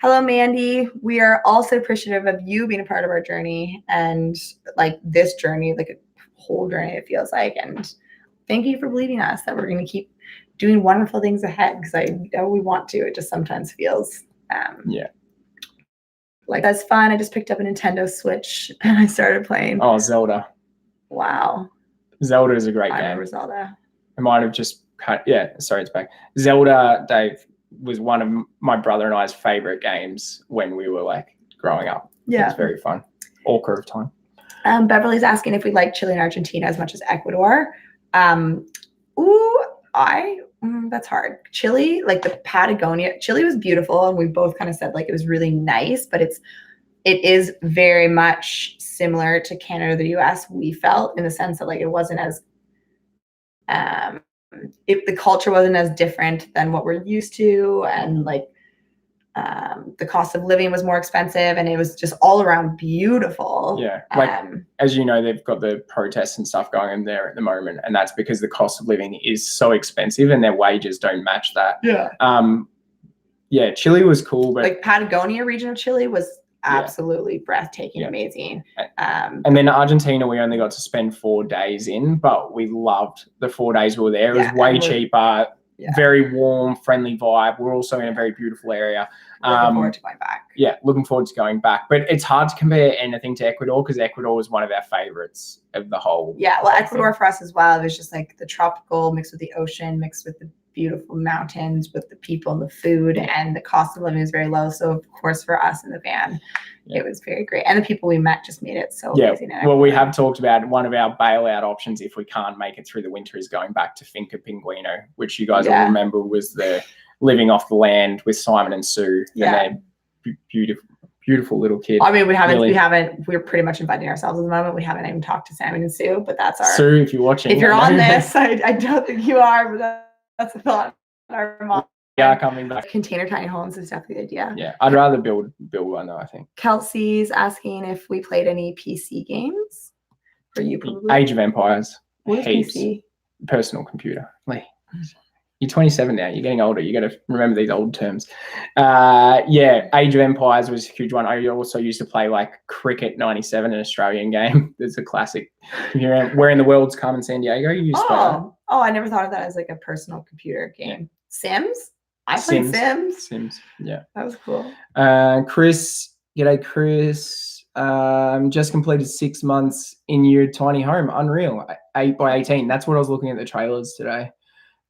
Hello, Mandy. We are also appreciative of you being a part of our journey and like this journey, like a whole journey, it feels like. And thank you for believing us that we're going to keep doing wonderful things ahead, because I know we want to. It just sometimes feels like that's fun. I just picked up a Nintendo Switch and I started playing. Oh, Zelda. Wow. Zelda is a great game. I remember Zelda. I might have just cut. Yeah, sorry, it's back. Zelda, Dave, was one of my brother and I's favorite games when we were like growing up. Yeah. It was very fun. All curve time. Beverly's asking if we like Chile and Argentina as much as Ecuador. That's hard. Chile, like the Patagonia, Chile was beautiful, and we both kind of said like it was really nice, but it is very much similar to Canada or the US, we felt, in the sense that like it wasn't as the culture wasn't as different than what we're used to, and like the cost of living was more expensive, and it was just all around beautiful. Yeah, like as you know, they've got the protests and stuff going on there at the moment, and that's because the cost of living is so expensive and their wages don't match that. Yeah, Chile was cool, but like Patagonia region of Chile was absolutely breathtaking, amazing. And then Argentina, we only got to spend 4 days in, but we loved the 4 days we were there. It was way cheaper. Very warm, friendly vibe. We're also in a very beautiful area. Looking forward to going back. Yeah, looking forward to going back. But it's hard to compare anything to Ecuador, because Ecuador was one of our favorites of the whole. Yeah, well, Ecuador for us as well. It was just like the tropical mixed with the ocean, mixed with the beautiful mountains, with the people and the food, and the cost of living is very low. So of course for us in the van, it was very great. And the people we met just made it so amazing. Well, we have talked about one of our bailout options if we can't make it through the winter is going back to Finca Pinguino, which you guys all remember was the living off the land with Simon and Sue. Yeah. And they're beautiful little kids. I mean, we're pretty much inviting ourselves at the moment. We haven't even talked to Simon and Sue, but that's our Sue, if you're watching. If you're on this, I don't think you are, but that's the thought. Our mom. Yeah, coming back. Container tiny homes is definitely the idea. Yeah, I'd rather build one though, I think. Kelsey's asking if we played any PC games. For you, probably. Age of Empires. What is PC? Personal computer. Like, you're 27 now. You're getting older. You got to remember these old terms. Age of Empires was a huge one. I also used to play like Cricket 97, an Australian game. It's a classic. Where in the World's Carmen San Diego? You used to play that. Oh, I never thought of that as like a personal computer game. Sims? I played Sims. Sims, yeah. That was cool. Chris, g'day, Chris. Just completed 6 months in your tiny home. Unreal. 8 by 18. That's what I was looking at the trailers today.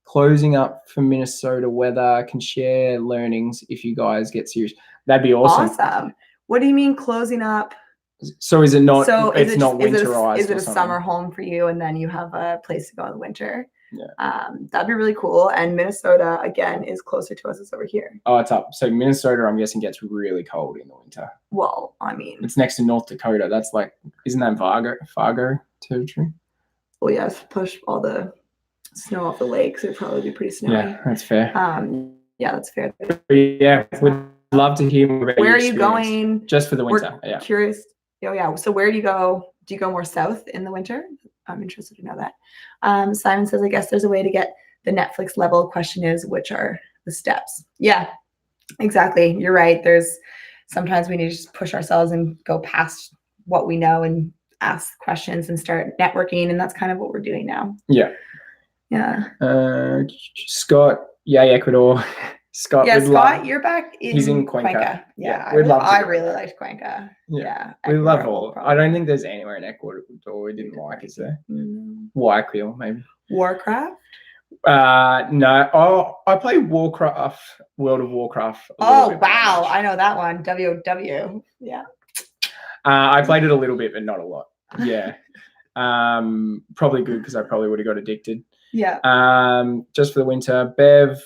Closing up for Minnesota weather. Can share learnings if you guys get serious. That'd be awesome. Awesome. What do you mean closing up? So is it not? So it's not winterized. Is it a something? summer home for you, and then you have a place to go in the winter? Yeah. That'd be really cool. And Minnesota again is closer to us. It's over here. Oh, it's up. So Minnesota, I'm guessing, gets really cold in the winter. Well, I mean, it's next to North Dakota. That's like, isn't that Fargo territory? Well, yeah, if push all the snow off the lakes, it'd probably be pretty snowy. Yeah, that's fair. Yeah, that's fair. Yeah, we'd love to hear more about where are you going? Just for the winter. We're curious. Oh yeah. So where do you go? Do you go more south in the winter? I'm interested to know that. Simon says, I guess there's a way to get the Netflix level. Question is, which are the steps? Yeah, exactly. You're right. There's sometimes we need to just push ourselves and go past what we know and ask questions and start networking. And that's kind of what we're doing now. Yeah. Yeah. Scott, Ecuador. Scott, yeah, Scott, you're back. He's in Cuenca. Yeah, I really liked Cuenca. Yeah, we love all. I don't think there's anywhere in Ecuador we didn't like. Is there? Guayaquil, maybe. Warcraft. No. Oh, I played Warcraft, World of Warcraft. Oh wow, I know that one. WoW. Yeah. I played it a little bit, but not a lot. Yeah. Probably good because I probably would have got addicted. Yeah. Just for the winter, Bev.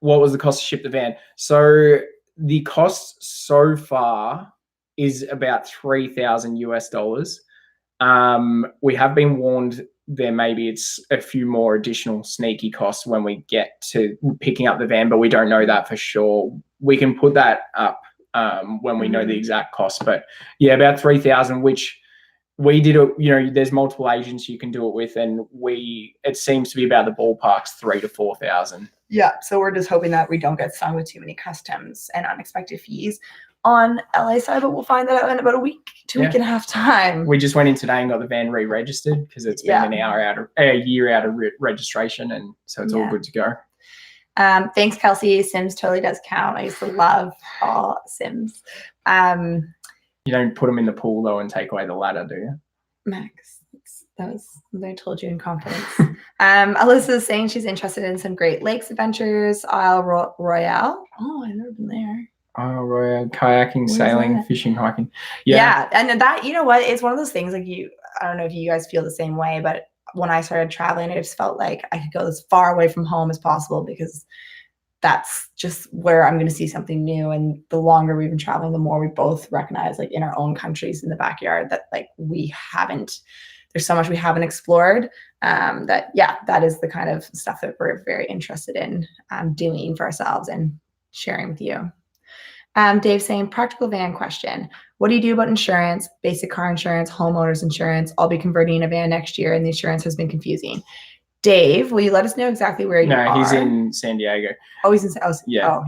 What was the cost to ship the van? So the cost so far is about $3,000 US. We have been warned there maybe it's a few more additional sneaky costs when we get to picking up the van, but we don't know that for sure. We can put that up when we know the exact cost. But yeah, about 3,000, which we did there's multiple agents you can do it with, and it seems to be about the ballpark's 3,000 to 4,000. Yeah, so we're just hoping that we don't get stung with too many customs and unexpected fees on LA side, but we'll find that out in about a week, 2 week and a half time. We just went in today and got the van re-registered because it's been a year out of registration, and so it's all good to go. Thanks, Kelsey. Sims totally does count. I used to love all Sims. You don't put them in the pool though and take away the ladder, do you? Max, that was what I told you in confidence. Alyssa is saying she's interested in some Great Lakes adventures. Isle Royale. Oh, I've never been there. Isle Royale, kayaking, sailing, fishing, hiking. Yeah, and that, you know what, it's one of those things like I don't know if you guys feel the same way, but when I started traveling, I just felt like I could go as far away from home as possible because that's just where I'm going to see something new. And the longer we've been traveling, the more we both recognize, like in our own countries in the backyard, that like there's so much we haven't explored. That is the kind of stuff that we're very interested in doing for ourselves and sharing with you. Dave saying, practical van question. What do you do about insurance, basic car insurance, homeowners insurance? I'll be converting a van next year and the insurance has been confusing. Dave, will you let us know exactly where you are? No, he's in San Diego. Oh, he's in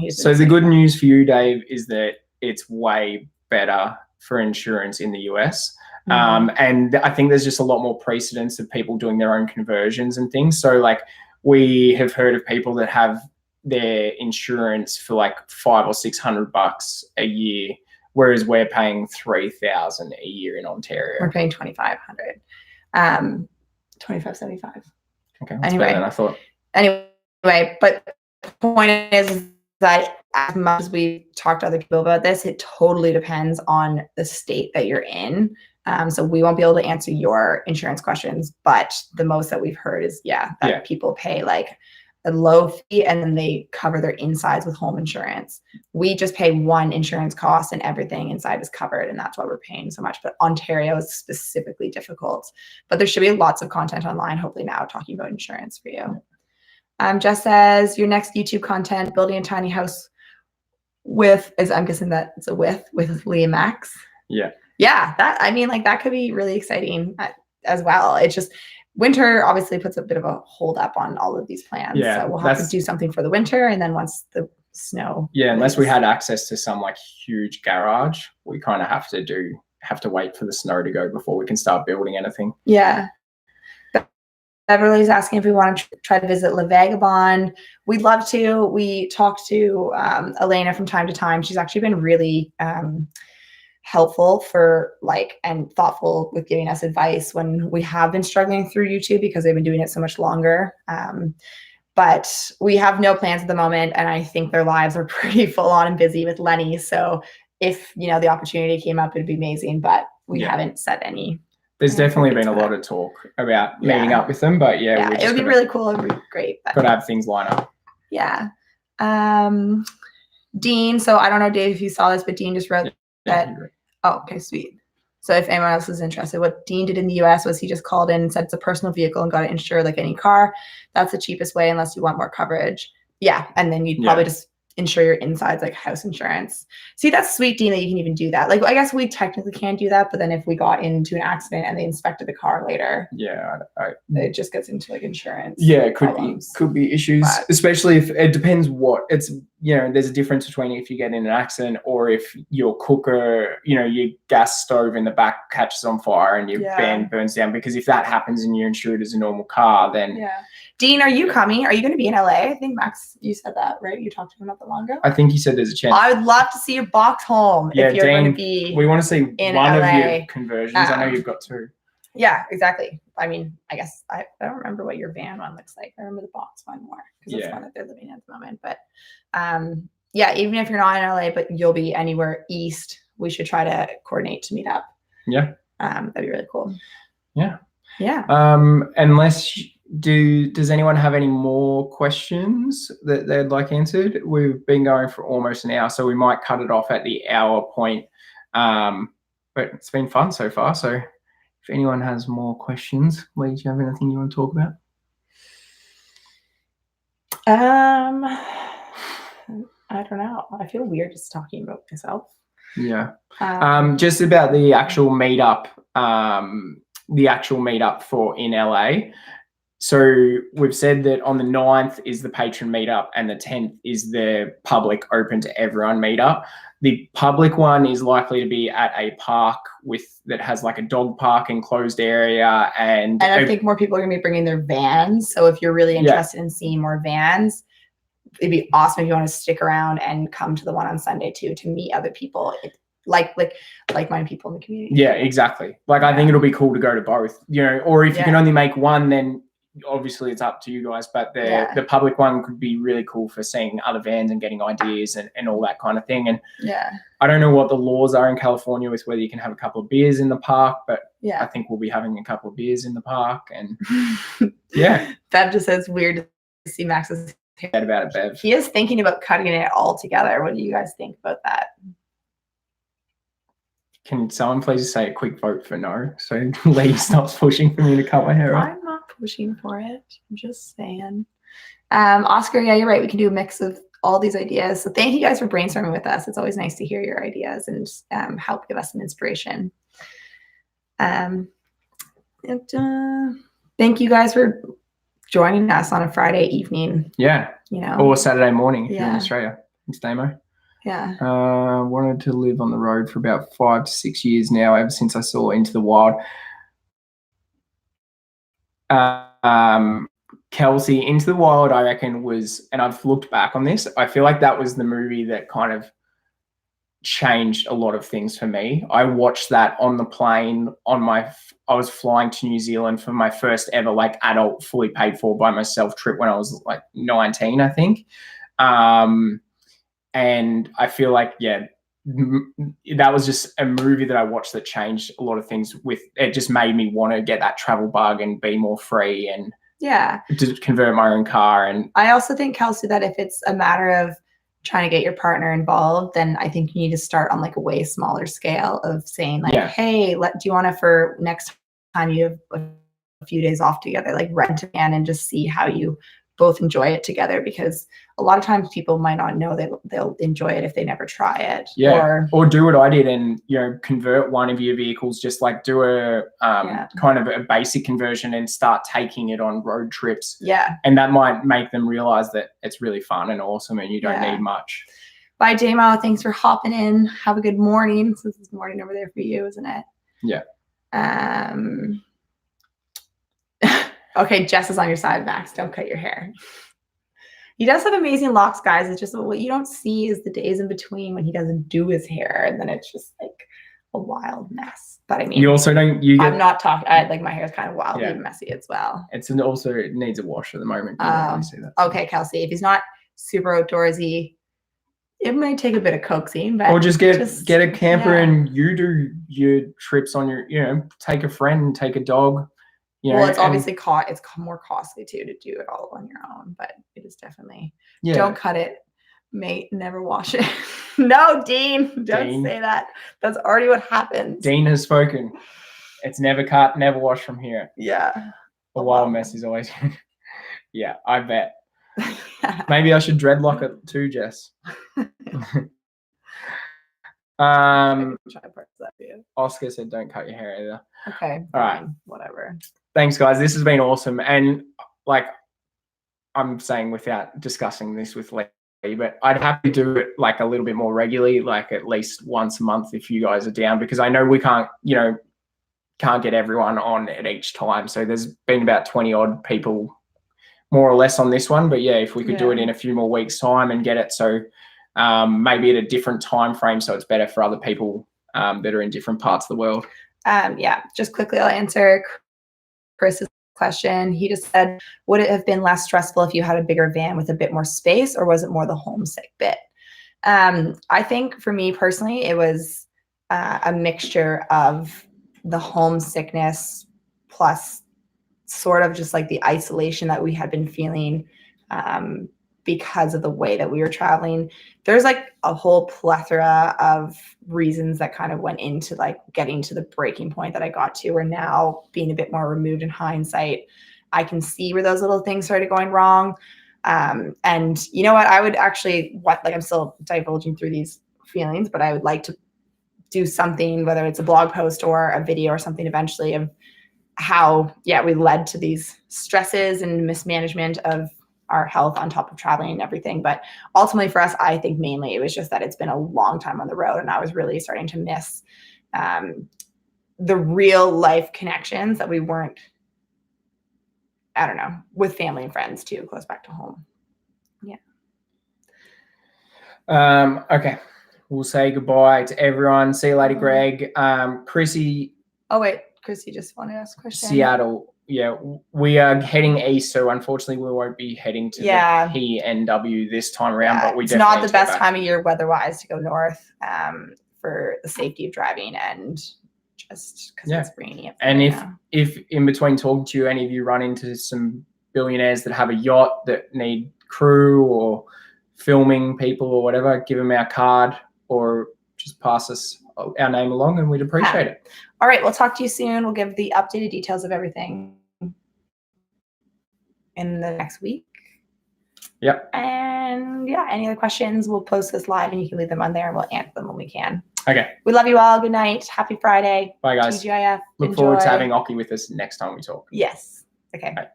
So the good news for you, Dave, is that it's way better for insurance in the US. And I think there's just a lot more precedence of people doing their own conversions and things. So like we have heard of people that have their insurance for like $500 or $600 a year, whereas we're paying $3,000 a year in Ontario. We're paying $2,500, $2,575. Okay, that's better than I thought. Anyway, but the point is that as much as we talked to other people about this, it totally depends on the state that you're in. So we won't be able to answer your insurance questions, but the most that we've heard is that people pay like a low fee and then they cover their insides with home insurance. We just pay one insurance cost and everything inside is covered, and that's why we're paying so much. But Ontario is specifically difficult. But there should be lots of content online, hopefully now, talking about insurance for you. Jess says, your next YouTube content, building a tiny house I'm guessing that it's a with Leah Max. Yeah. Yeah, that could be really exciting as well. It's just winter obviously puts a bit of a hold up on all of these plans. Yeah, so we'll have to do something for the winter, and then once the snow. Yeah, unless we had access to some like huge garage, we kind of have to wait for the snow to go before we can start building anything. Yeah. Beverly's asking if we want to try to visit La Vagabond. We'd love to. We talk to Elena from time to time. She's actually been really helpful for and thoughtful with giving us advice when we have been struggling through YouTube because they've been doing it so much longer. But we have no plans at the moment, and I think their lives are pretty full on and busy with Lenny. So if the opportunity came up, it'd be amazing. But we haven't set any. There's definitely been a lot of talk about meeting up with them, but it would be really cool. It would be great. But gotta have things line up. Yeah. Dean. So I don't know, Dave, if you saw this, but Dean just wrote that. Oh, okay, sweet. So if anyone else is interested, what Dean did in the US was he just called in and said it's a personal vehicle and got it insured like any car. That's the cheapest way unless you want more coverage. Yeah. And then you'd probably just insure your insides like house insurance. See, that's sweet, Dean, that you can even do that. Like, I guess we technically can't do that, but then if we got into an accident and they inspected the car later, it just gets into like insurance. Yeah, it could be issues, especially if it depends what it's. There's a difference between if you get in an accident or if your cooker, your gas stove in the back catches on fire and your van burns down. Because if that happens and you're insured as a normal car, then Dean, are you coming? Are you going to be in LA? I think Max, you said that, right? You talked to him not that long ago. I think he said there's a chance. I would love to see your box home if you're going to be. We want to see one LA. Of your conversions. I know you've got two. Yeah, exactly. I mean, I guess I don't remember what your van one looks like. I remember the box one more because that's one that they're living in at the moment. But even if you're not in LA, but you'll be anywhere east, we should try to coordinate to meet up. Yeah. That'd be really cool. Yeah. Yeah. Does anyone have any more questions that they'd like answered? We've been going for almost an hour, so we might cut it off at the hour point. But it's been fun so far. So if anyone has more questions, Lee, do you have anything you want to talk about? I don't know. I feel weird just talking about myself. Yeah. Just about the actual meetup. For in LA. So we've said that on the 9th is the patron meetup and the 10th is the public open to everyone meetup. The public one is likely to be at a park that has like a dog park enclosed area. And I think more people are going to be bringing their vans. So if you're really interested in seeing more vans, it'd be awesome if you want to stick around and come to the one on Sunday too, to meet other people. Like-minded people in the community. Yeah, exactly. I think it'll be cool to go to both, or if you can only make one, then obviously it's up to you guys, but the public one could be really cool for seeing other vans and getting ideas and all that kind of thing. And I don't know what the laws are in California with whether you can have a couple of beers in the park, but I think we'll be having a couple of beers in the park. And Bev just says weird to see Max's head about it, Bev. He is thinking about cutting it all together. What do you guys think about that? Can someone please say a quick vote for no? So Lee stops pushing for me to cut my hair off. I'm not pushing for it. I'm just saying. Oscar, yeah, you're right. We can do a mix of all these ideas. So thank you guys for brainstorming with us. It's always nice to hear your ideas and just, help give us some inspiration. Thank you guys for joining us on a Friday evening. Yeah. Or Saturday morning if you're in Australia. It's Damo. Yeah. Wanted to live on the road for about 5 to 6 years now, ever since I saw Into the Wild. Kelsey, Into the Wild, I reckon was, and I've looked back on this, I feel like that was the movie that kind of changed a lot of things for me. I watched that on the plane I was flying to New Zealand for my first ever adult fully paid for by myself trip when I was 19, I think. And I feel like, that was just a movie that I watched that changed a lot of things. It just made me want to get that travel bug and be more free and to convert my own car. And I also think, Kelsey, that if it's a matter of trying to get your partner involved, then I think you need to start on a way smaller scale of saying hey, do you want to, for next time you have a few days off together, rent a van and just see how you both enjoy it together, because a lot of times people might not know that they'll enjoy it if they never try it. Or do what I did and convert one of your vehicles, just do a kind of a basic conversion and start taking it on road trips. And that might make them realize that it's really fun and awesome and you don't need much. Bye, J-Mo. Thanks for hopping in. Have a good morning. So this is morning over there for you, isn't it? Okay, Jess is on your side, Max. Don't cut your hair. He does have amazing locks, guys. It's just what you don't see is the days in between when he doesn't do his hair, and then it's just like a wild mess. But I mean, you also don't. I'm not talking. Like my hair is kind of wildly messy as well. It needs a wash at the moment. You don't really see that. Okay, Kelsey. If he's not super outdoorsy, it might take a bit of coaxing, but or just get a camper and you do your trips on your. Take a friend, take a dog. Well, it's obviously it's more costly too to do it all on your own, but it is definitely. Don't cut it, mate. Never wash it. No, Dean, don't say that. That's already what happens. Dean has spoken. It's never cut, never wash from here. Yeah. A wild mess is always. Yeah, I bet. Maybe I should dreadlock it too, Jess. Oscar said, "Don't cut your hair either." Okay. All right. Whatever. Thanks, guys. This has been awesome, and like I'm saying, without discussing this with Lee, but I'd have to do it like a little bit more regularly, like at least once a month if you guys are down, because I know we can't get everyone on at each time. So there's been about 20 odd people more or less on this one, but yeah, if we could do it in a few more weeks' time and get it so maybe at a different time frame, so it's better for other people that are in different parts of the world. Just quickly, I'll answer Chris's question. He just said, would it have been less stressful if you had a bigger van with a bit more space, or was it more the homesick bit? I think for me personally, it was a mixture of the homesickness plus sort of just like the isolation that we had been feeling because of the way that we were traveling. There's like a whole plethora of reasons that kind of went into like getting to the breaking point that I got to, where now being a bit more removed in hindsight, I can see where those little things started going wrong. And you know what, I would actually, I'm still divulging through these feelings, but I would like to do something, whether it's a blog post or a video or something eventually, of how, we led to these stresses and mismanagement of our health on top of traveling and everything. But ultimately for us, I think mainly it was just that it's been a long time on the road, and I was really starting to miss the real life connections that we weren't, I don't know, with family and friends too, close back to home. Yeah. Okay. We'll say goodbye to everyone. See you later, Greg. Chrissy. Oh, wait. Chrissy just wanted to ask a question. Seattle. Yeah, we are heading east, so unfortunately we won't be heading to the PNW this time around. But it's not the best time of year weather-wise to go north for the safety of driving and just because it's rainy. And if in between talking to you, any of you run into some billionaires that have a yacht that need crew or filming people or whatever, give them our card or just pass us our name along, and we'd appreciate it. All right, we'll talk to you soon. We'll give the updated details of everything in the next week. Yep. And any other questions, we'll post this live and you can leave them on there and we'll answer them when we can. Okay. We love you all. Good night. Happy Friday. Bye, guys. TGIF. Look forward to having Oki with us next time we talk. Yes. Okay. Bye.